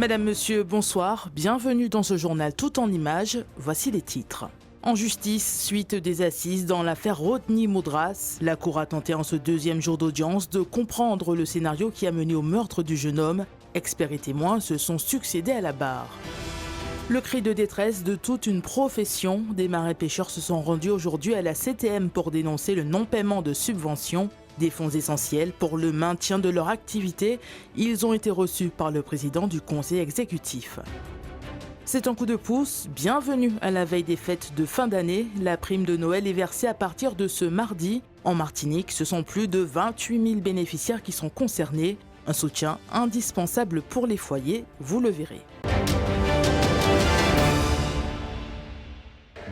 Madame, Monsieur, bonsoir. Bienvenue dans ce journal tout en images. Voici les titres. En justice, suite des assises dans l'affaire Rodney Moudras, la Cour a tenté en ce deuxième jour d'audience de comprendre le scénario qui a mené au meurtre du jeune homme. Experts et témoins se sont succédés à la barre. Le cri de détresse de toute une profession, des marins-pêcheurs se sont rendus aujourd'hui à la CTM pour dénoncer le non-paiement de subventions, des fonds essentiels pour le maintien de leur activité. Ils ont été reçus par le président du conseil exécutif. C'est un coup de pouce, bienvenue à la veille des fêtes de fin d'année. La prime de Noël est versée à partir de ce mardi. En Martinique, ce sont plus de 28 000 bénéficiaires qui sont concernés. Un soutien indispensable pour les foyers, vous le verrez.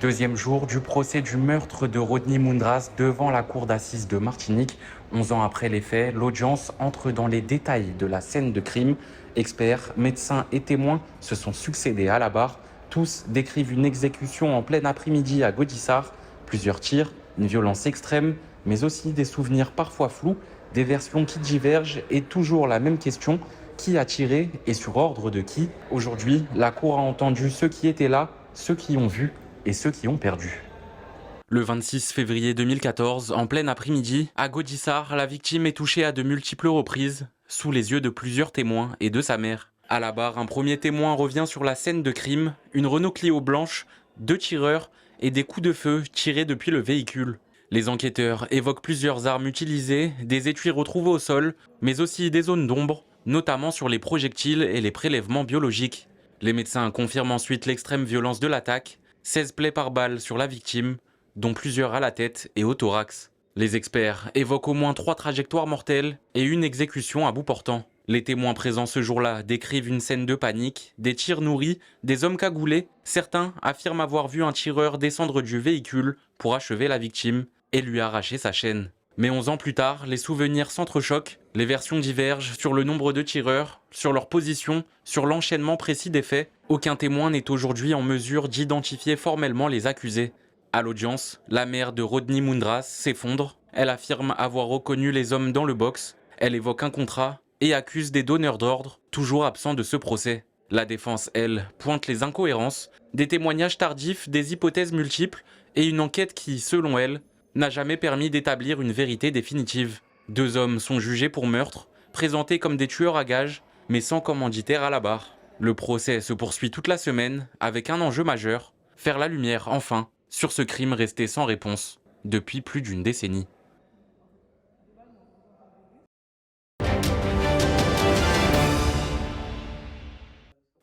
Deuxième jour du procès du meurtre de Rodney Moudras devant la cour d'assises de Martinique. 11 ans après les faits, l'audience entre dans les détails de la scène de crime. Experts, médecins et témoins se sont succédés à la barre. Tous décrivent une exécution en plein après-midi à Gaudissart. Plusieurs tirs, une violence extrême, mais aussi des souvenirs parfois flous, des versions qui divergent et toujours la même question. Qui a tiré et sur ordre de qui? Aujourd'hui, la cour a entendu ceux qui étaient là, ceux qui ont vu et ceux qui ont perdu. Le 26 février 2014, en plein après-midi, à Gaudissart, la victime est touchée à de multiples reprises, sous les yeux de plusieurs témoins et de sa mère. À la barre, un premier témoin revient sur la scène de crime, une Renault Clio blanche, 2 tireurs et des coups de feu tirés depuis le véhicule. Les enquêteurs évoquent plusieurs armes utilisées, des étuis retrouvés au sol, mais aussi des zones d'ombre, notamment sur les projectiles et les prélèvements biologiques. Les médecins confirment ensuite l'extrême violence de l'attaque, 16 plaies par balle sur la victime, dont plusieurs à la tête et au thorax. Les experts évoquent au moins 3 trajectoires mortelles et une exécution à bout portant. Les témoins présents ce jour-là décrivent une scène de panique, des tirs nourris, des hommes cagoulés. Certains affirment avoir vu un tireur descendre du véhicule pour achever la victime et lui arracher sa chaîne. Mais 11 ans plus tard, les souvenirs s'entrechoquent, les versions divergent sur le nombre de tireurs, sur leur position, sur l'enchaînement précis des faits. Aucun témoin n'est aujourd'hui en mesure d'identifier formellement les accusés. À l'audience, la mère de Rodney Moudras s'effondre. Elle affirme avoir reconnu les hommes dans le box. Elle évoque un contrat et accuse des donneurs d'ordre, toujours absents de ce procès. La défense, elle, pointe les incohérences, des témoignages tardifs, des hypothèses multiples et une enquête qui, selon elle, n'a jamais permis d'établir une vérité définitive. 2 hommes sont jugés pour meurtre, présentés comme des tueurs à gages, mais sans commanditaire à la barre. Le procès se poursuit toute la semaine avec un enjeu majeur, faire la lumière, enfin, sur ce crime resté sans réponse depuis plus d'une décennie.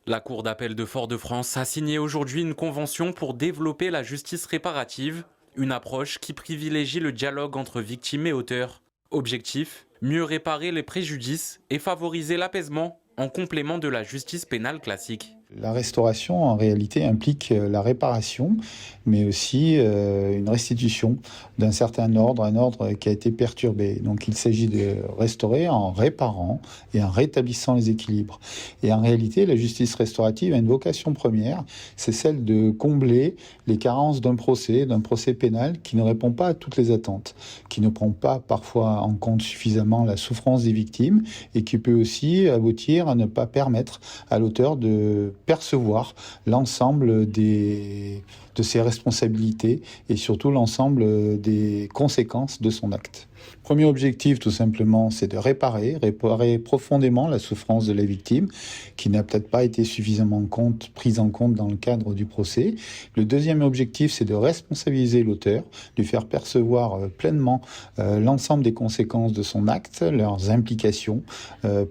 La Cour d'appel de Fort-de-France a signé aujourd'hui une convention pour développer la justice réparative, une approche qui privilégie le dialogue entre victimes et auteurs. Objectif, mieux réparer les préjudices et favoriser l'apaisement en complément de la justice pénale classique. La restauration, en réalité, implique la réparation, mais aussi une restitution d'un certain ordre, un ordre qui a été perturbé. Donc il s'agit de restaurer en réparant et en rétablissant les équilibres. Et en réalité, la justice restaurative a une vocation première, c'est celle de combler les carences d'un procès pénal qui ne répond pas à toutes les attentes, qui ne prend pas parfois en compte suffisamment la souffrance des victimes et qui peut aussi aboutir à ne pas permettre à l'auteur de percevoir l'ensemble de ses responsabilités et surtout l'ensemble des conséquences de son acte. Premier objectif, tout simplement, c'est de réparer profondément la souffrance de la victime, qui n'a peut-être pas été suffisamment prise en compte dans le cadre du procès. Le deuxième objectif, c'est de responsabiliser l'auteur, lui faire percevoir pleinement l'ensemble des conséquences de son acte, leurs implications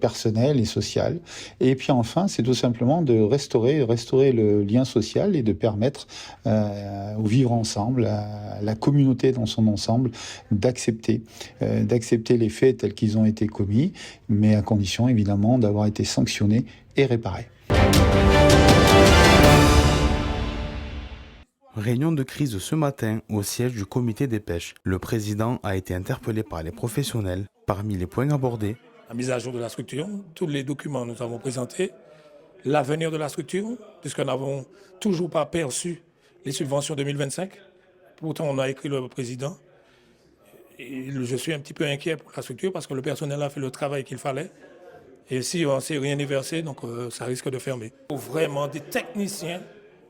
personnelles et sociales. Et puis enfin, c'est tout simplement de restaurer le lien social et de permettre au vivre ensemble, à la communauté dans son ensemble, d'accepter les faits tels qu'ils ont été commis, mais à condition évidemment d'avoir été sanctionnés et réparés. Réunion de crise ce matin au siège du comité des pêches. Le président a été interpellé par les professionnels. Parmi les points abordés, la mise à jour de la structure, tous les documents que nous avons présentés, l'avenir de la structure, puisque nous n'avons toujours pas perçu les subventions 2025. Pourtant, on a écrit le président. Et je suis un petit peu inquiet pour la structure parce que le personnel a fait le travail qu'il fallait. Et si on sait rien y verser, donc ça risque de fermer. Il faut vraiment des techniciens,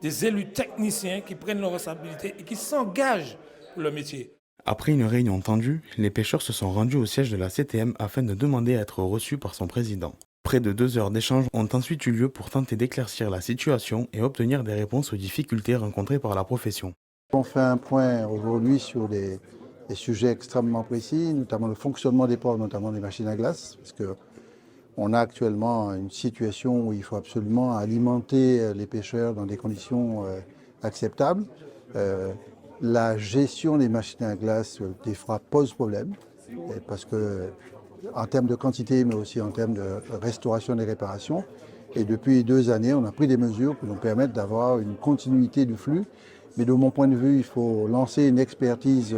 des élus techniciens qui prennent leurs responsabilités et qui s'engagent pour le métier. Après une réunion tendue, les pêcheurs se sont rendus au siège de la CTM afin de demander à être reçus par son président. Près de 2 heures d'échanges ont ensuite eu lieu pour tenter d'éclaircir la situation et obtenir des réponses aux difficultés rencontrées par la profession. On fait un point aujourd'hui sur des sujets extrêmement précis, notamment le fonctionnement des ports, notamment des machines à glace, parce qu'on a actuellement une situation où il faut absolument alimenter les pêcheurs dans des conditions acceptables. La gestion des machines à glace, des fois, pose problème, parce que en termes de quantité, mais aussi en termes de restauration des réparations. Et depuis 2 années, on a pris des mesures pour nous permettre d'avoir une continuité du flux. Mais de mon point de vue, il faut lancer une expertise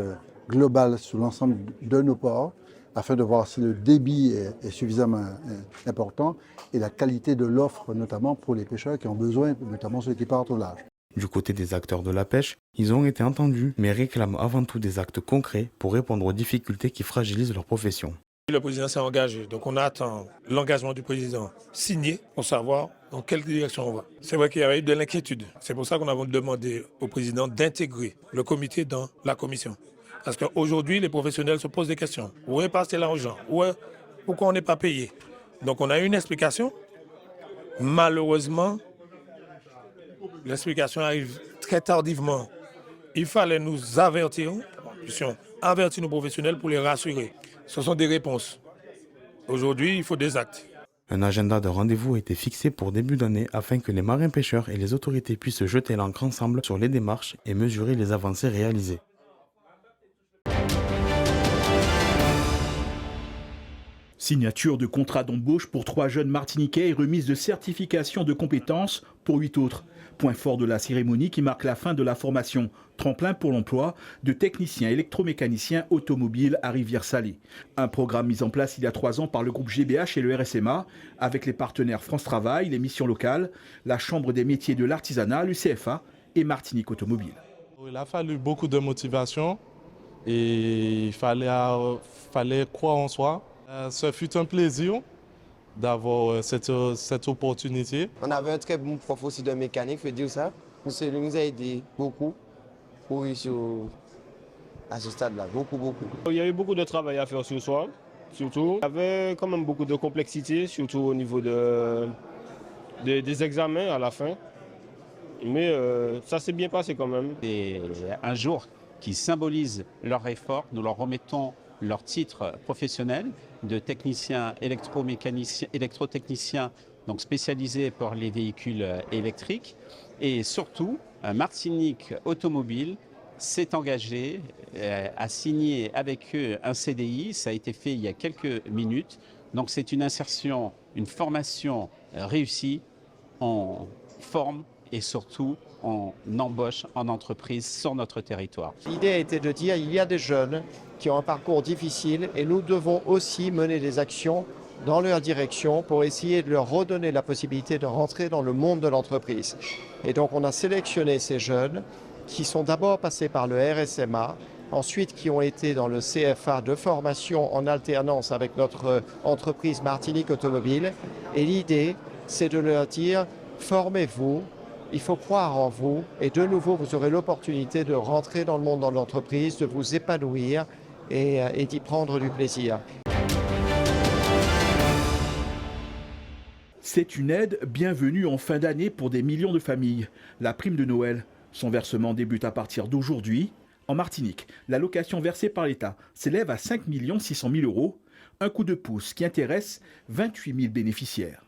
globale sur l'ensemble de nos ports, afin de voir si le débit est suffisamment important et la qualité de l'offre, notamment pour les pêcheurs qui ont besoin, notamment ceux qui partent au large. Du côté des acteurs de la pêche, ils ont été entendus, mais réclament avant tout des actes concrets pour répondre aux difficultés qui fragilisent leur profession. Le président s'est engagé, donc on attend l'engagement du président signé pour savoir dans quelle direction on va. C'est vrai qu'il y avait eu de l'inquiétude. C'est pour ça qu'on a demandé au président d'intégrer le comité dans la commission. Parce qu'aujourd'hui, les professionnels se posent des questions. Où est passé l'argent? Pourquoi on n'est pas payé? Donc on a eu une explication. Malheureusement, l'explication arrive très tardivement. Il fallait nous avertir, avertir nos professionnels pour les rassurer. Ce sont des réponses. Aujourd'hui, il faut des actes. Un agenda de rendez-vous a été fixé pour début d'année afin que les marins-pêcheurs et les autorités puissent jeter l'encre ensemble sur les démarches et mesurer les avancées réalisées. Signature de contrat d'embauche pour 3 jeunes martiniquais et remise de certification de compétences pour 8 autres. Point fort de la cérémonie qui marque la fin de la formation tremplin pour l'emploi de techniciens électromécaniciens automobiles à Rivière-Salée. Un programme mis en place il y a 3 ans par le groupe GBH et le RSMA avec les partenaires France Travail, les missions locales, la Chambre des métiers de l'artisanat, l'UCFA et Martinique Automobile. Il a fallu beaucoup de motivation et il fallait croire en soi. Ce fut un plaisir d'avoir cette opportunité. On avait un très bon prof aussi de mécanique, je veux dire ça. Il nous a aidé beaucoup pour réussir à ce stade-là, beaucoup. Il y a eu beaucoup de travail à faire ce soir, surtout. Il y avait quand même beaucoup de complexité, surtout au niveau des examens à la fin. Mais ça s'est bien passé quand même. C'est un jour qui symbolise leur effort. Nous leur remettons leur titre professionnel de technicien électrotechnicien, donc spécialisé pour les véhicules électriques. Et surtout, Martinique Automobile s'est engagé à signer avec eux un CDI. Ça a été fait il y a quelques minutes. Donc c'est une insertion, une formation réussie. On forme et surtout on embauche en entreprise sur notre territoire. L'idée était de dire qu'il y a des jeunes qui ont un parcours difficile et nous devons aussi mener des actions dans leur direction pour essayer de leur redonner la possibilité de rentrer dans le monde de l'entreprise. Et donc on a sélectionné ces jeunes qui sont d'abord passés par le RSMA, ensuite qui ont été dans le CFA de formation en alternance avec notre entreprise Martinique Automobile. Et l'idée, c'est de leur dire, formez-vous, il faut croire en vous et de nouveau, vous aurez l'opportunité de rentrer dans le monde de l'entreprise, de vous épanouir et d'y prendre du plaisir. C'est une aide bienvenue en fin d'année pour des millions de familles. La prime de Noël. Son versement débute à partir d'aujourd'hui. En Martinique, l'allocation versée par l'État s'élève à 5 600 000 €. Un coup de pouce qui intéresse 28 000 bénéficiaires.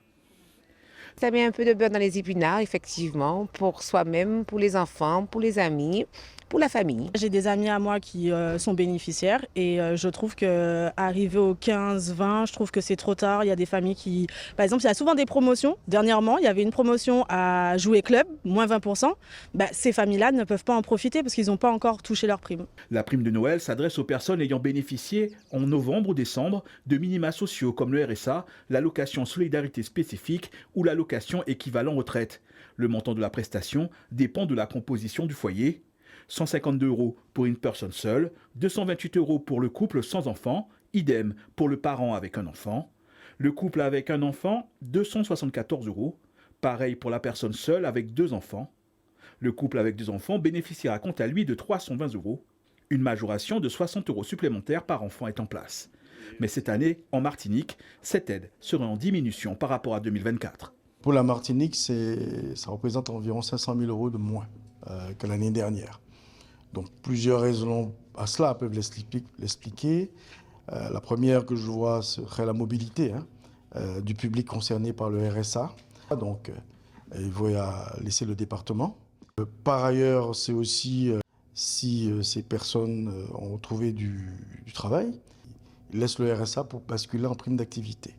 Ça met un peu de beurre dans les épinards, effectivement, pour soi-même, pour les enfants, pour les amis, pour la famille. J'ai des amis à moi qui sont bénéficiaires et je trouve qu'arriver au 15-20, je trouve que c'est trop tard. Il y a des familles qui... Par exemple, il y a souvent des promotions. Dernièrement, il y avait une promotion à Jouer Club, moins 20%. Ces familles-là ne peuvent pas en profiter parce qu'ils n'ont pas encore touché leur prime. La prime de Noël s'adresse aux personnes ayant bénéficié en novembre ou décembre de minima sociaux comme le RSA, l'allocation solidarité spécifique ou l'allocation équivalent retraite. Le montant de la prestation dépend de la composition du foyer. 152 € pour une personne seule, 228 € pour le couple sans enfant, idem pour le parent avec un enfant. Le couple avec un enfant, 274 €. Pareil pour la personne seule avec 2 enfants. Le couple avec 2 enfants bénéficiera quant à lui de 320 €. Une majoration de 60 € supplémentaires par enfant est en place. Mais cette année, en Martinique, cette aide serait en diminution par rapport à 2024. Pour la Martinique, ça représente environ 500 000 € de moins que l'année dernière. Donc plusieurs raisons à cela peuvent l'expliquer. La première que je vois serait la mobilité du public concerné par le RSA. Donc il faut laisser le département. Par ailleurs, c'est aussi si ces personnes ont trouvé du travail, ils laissent le RSA pour basculer en prime d'activité.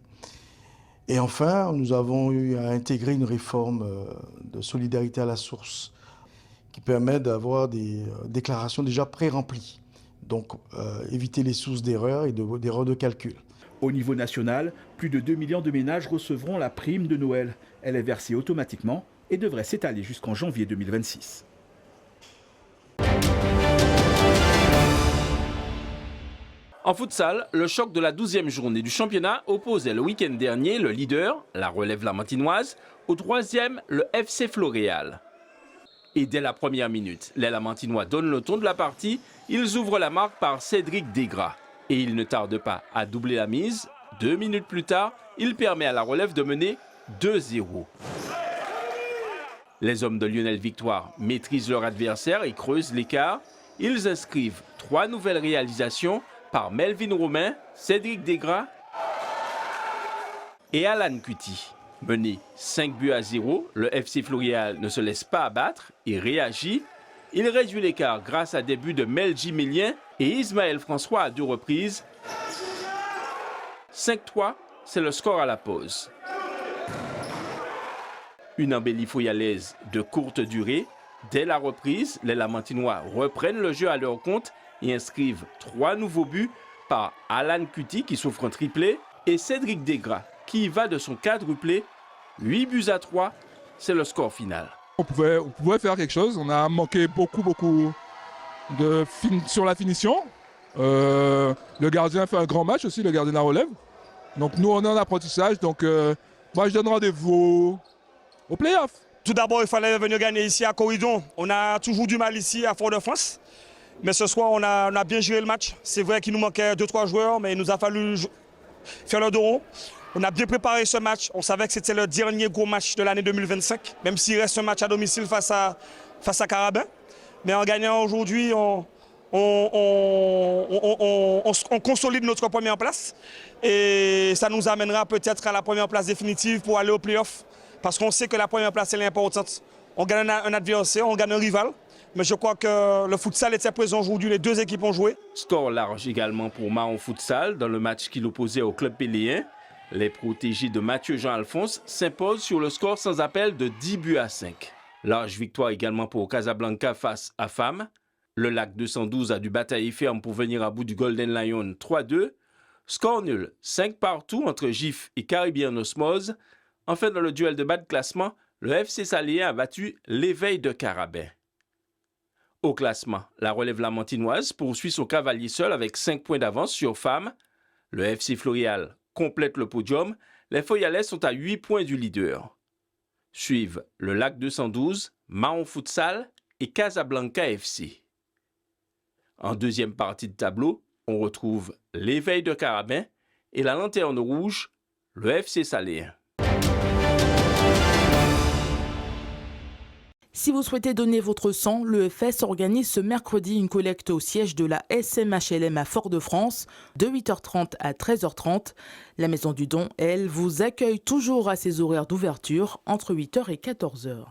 Et enfin, nous avons eu à intégrer une réforme de solidarité à la source qui permet d'avoir des déclarations déjà pré-remplies. Donc, éviter les sources d'erreurs et d'erreurs de calcul. Au niveau national, plus de 2 millions de ménages recevront la prime de Noël. Elle est versée automatiquement et devrait s'étaler jusqu'en janvier 2026. En futsal, le choc de la 12e journée du championnat opposait le week-end dernier le leader, la Relève Lamantinoise, au 3e, le FC Floréal. Et dès la première minute, les Lamantinois donnent le ton de la partie, ils ouvrent la marque par Cédric Desgras. Et il ne tarde pas à doubler la mise. 2 minutes plus tard, il permet à la Relève de mener 2-0. Les hommes de Lionel Victoire maîtrisent leur adversaire et creusent l'écart. Ils inscrivent 3 nouvelles réalisations par Melvin Romain, Cédric Desgras et Alan Cuti. Mené 5-0, le FC Floréal ne se laisse pas abattre et réagit. Il réduit l'écart grâce à des buts de Melji Mélien et Ismaël François à 2 reprises. 5-3, c'est le score à la pause. Une embellie foyalaise de courte durée. Dès la reprise, les Lamantinois reprennent le jeu à leur compte et inscrivent 3 nouveaux buts par Alan Cuti qui souffre un triplé et Cédric Desgras qui y va de son quadruplé. 8-3, c'est le score final. On pouvait faire quelque chose, on a manqué beaucoup sur la finition. Le gardien fait un grand match aussi, le gardien de la Relève. Donc nous on est en apprentissage, donc moi je donne rendez-vous au play-off. Tout d'abord, il fallait venir gagner ici à Corridon. On a toujours du mal ici à Fort-de-France. Mais ce soir, on a bien géré le match. C'est vrai qu'il nous manquait 2-3 joueurs, mais il nous a fallu faire le dos rond. On a bien préparé ce match. On savait que c'était le dernier gros match de l'année 2025, même s'il reste un match à domicile face à Carabin. Mais en gagnant aujourd'hui, on consolide notre première place. Et ça nous amènera peut-être à la première place définitive pour aller au play-off. Parce qu'on sait que la première place, elle est importante. On gagne un adversaire, on gagne un rival. Mais je crois que le futsal était présent aujourd'hui, les 2 équipes ont joué. Score large également pour Mahon Futsal dans le match qui l'opposait au club péléen. Les protégés de Mathieu Jean-Alphonse s'imposent sur le score sans appel de 10-5. Large victoire également pour Casablanca face à FAM. Le Lac 212 a dû batailler ferme pour venir à bout du Golden Lion 3-2. Score nul, 5-2 entre GIF et Caribbean Osmose. Enfin, dans le duel de bas de classement, le FC Saléen a battu l'Éveil de Carabin. Au classement, la Relève Lamantinoise poursuit son cavalier seul avec 5 points d'avance sur FAM. Le FC Floréal complète le podium. Les Foyalais sont à 8 points du leader. Suivent le Lac 212, Mahon Futsal et Casablanca FC. En deuxième partie de tableau, on retrouve l'Éveil de Carabin et la Lanterne Rouge, le FC Saléen. Si vous souhaitez donner votre sang, l'EFS organise ce mercredi une collecte au siège de la SMHLM à Fort-de-France de 8h30 à 13h30. La Maison du Don, elle, vous accueille toujours à ses horaires d'ouverture entre 8h et 14h.